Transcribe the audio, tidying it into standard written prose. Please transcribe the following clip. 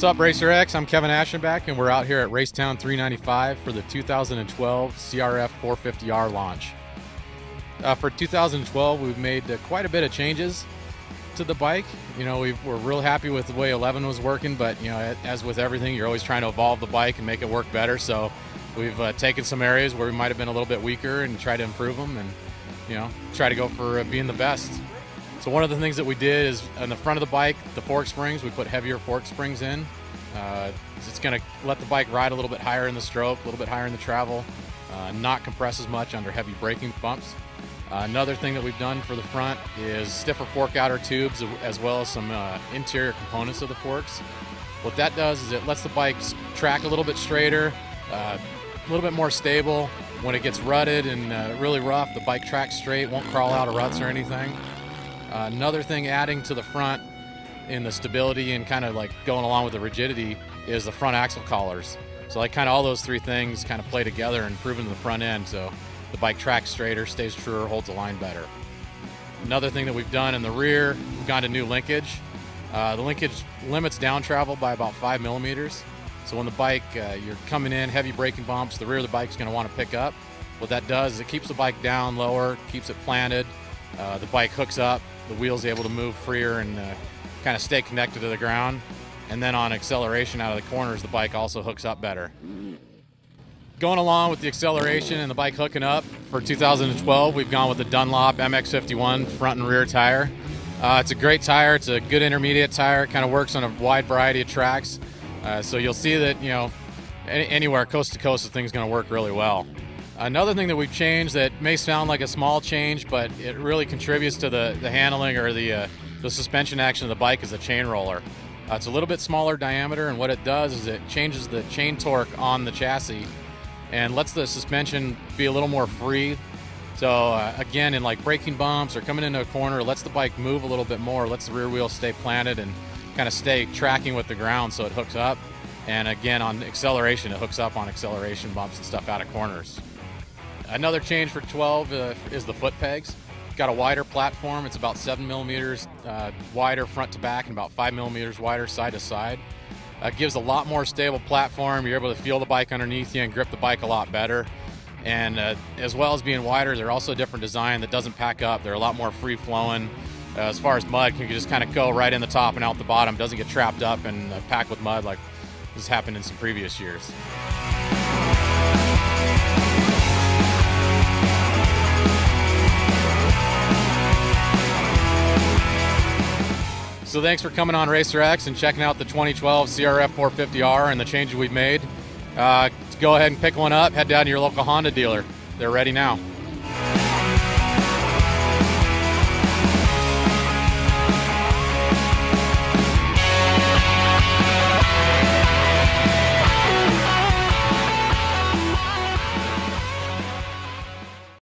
What's up, Racer X? I'm Kevin Aschenbach, and we're out here at Racetown 395 for the 2012 CRF450R launch. For 2012, we've made quite a bit of changes to the bike. You know, we're real happy with the way 11 was working, but you know, as with everything, you're always trying to evolve the bike and make it work better. So we've taken some areas where we might have been a little bit weaker and try to improve them, and you know, try to go for being the best. So one of the things that we did is on the front of the bike, the fork springs, we put heavier fork springs in. It's going to let the bike ride a little bit higher in the stroke, a little bit higher in the travel, not compress as much under heavy braking bumps. Another thing that we've done for the front is stiffer fork outer tubes, as well as some interior components of the forks. What that does is it lets the bike track a little bit straighter, a little bit more stable. When it gets rutted and really rough, the bike tracks straight, won't crawl out of ruts or anything. Another thing adding to the front in the stability and kind of like going along with the rigidity is the front axle collars. So like kind of all those three things kind of play together and improve into the front end, so the bike tracks straighter, stays truer, holds the line better. Another thing that we've done in the rear, we've gone to new linkage. The linkage limits down travel by about 5 millimeters. So when the bike, you're coming in, heavy braking bumps, the rear of the bike is going to want to pick up. What that does is it keeps the bike down lower, keeps it planted. The bike hooks up, the wheel's able to move freer and kind of stay connected to the ground. And then on acceleration out of the corners, the bike also hooks up better. Going along with the acceleration and the bike hooking up, for 2012, we've gone with the Dunlop MX51 front and rear tire. It's a great tire. It's a good intermediate tire. It kind of works on a wide variety of tracks. So you'll see that, you know, anywhere coast to coast, the thing's going to work really well. Another thing that we've changed that may sound like a small change, but it really contributes to the handling or the suspension action of the bike is the chain roller. It's a little bit smaller diameter, and what it does is it changes the chain torque on the chassis and lets the suspension be a little more free. So again, in like braking bumps or coming into a corner, it lets the bike move a little bit more, lets the rear wheel stay planted and kind of stay tracking with the ground, so it hooks up. And again, on acceleration, it hooks up on acceleration bumps and stuff out of corners. Another change for 12 is the foot pegs. Got a wider platform. It's about 7 millimeters wider front to back and about 5 millimeters wider side to side. Gives a lot more stable platform. You're able to feel the bike underneath you and grip the bike a lot better. And as well as being wider, they're also a different design that doesn't pack up. They're a lot more free flowing. As far as mud, you can just kind of go right in the top and out the bottom. Doesn't get trapped up and packed with mud like has happened in some previous years. So thanks for coming on Racer X and checking out the 2012 CRF450R and the changes we've made. Go ahead and pick one up, head down to your local Honda dealer. They're ready now.